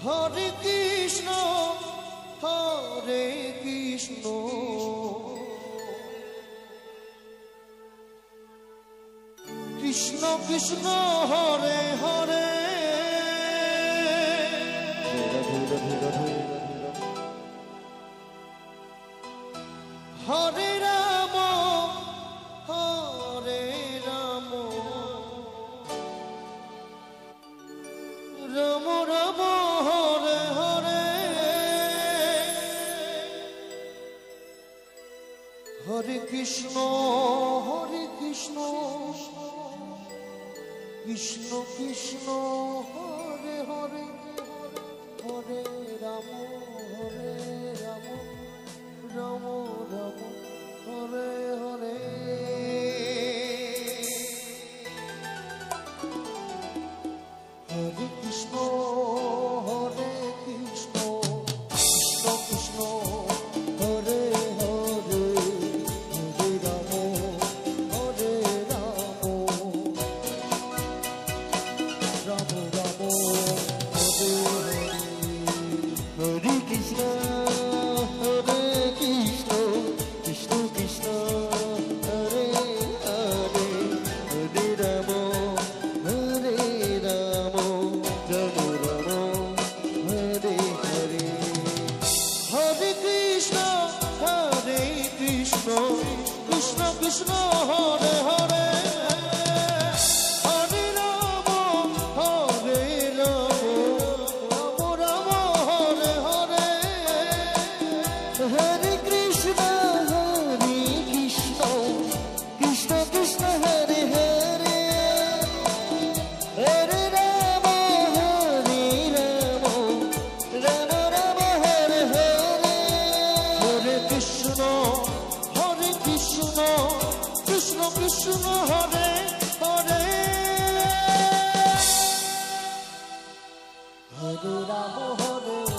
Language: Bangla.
হরে কৃষ্ণ কৃষ্ণ কৃষ্ণ হরে হরে হরে রাম রাম রাম হরে হরে হরে কৃষ্ণ কৃষ্ণ কৃষ্ণ হরে হরে হরে রাম রাম রাম হরে হরে হরে কৃষ্ণ কৃষ্ণ কৃষ্ণ হরে হরে হরে রাম রাম রাম হরে হরে হরে কৃষ্ণ কৃষ্ণ কৃষ্ণ হরে হরে হরে রাম রাম হরে হরে হরে কৃষ্ণ কৃষ্ণ কৃষ্ণ হরে হরে হরে রাম রাম হরে হরে হরে কৃষ্ণ কৃষ্ণ কৃষ্ণ হরে হরে হরে রাম রাম রাম হরে হরে হরে কৃষ্ণ কৃষ্ণ কৃষ্ণ হরে হরে হরে রাম হরে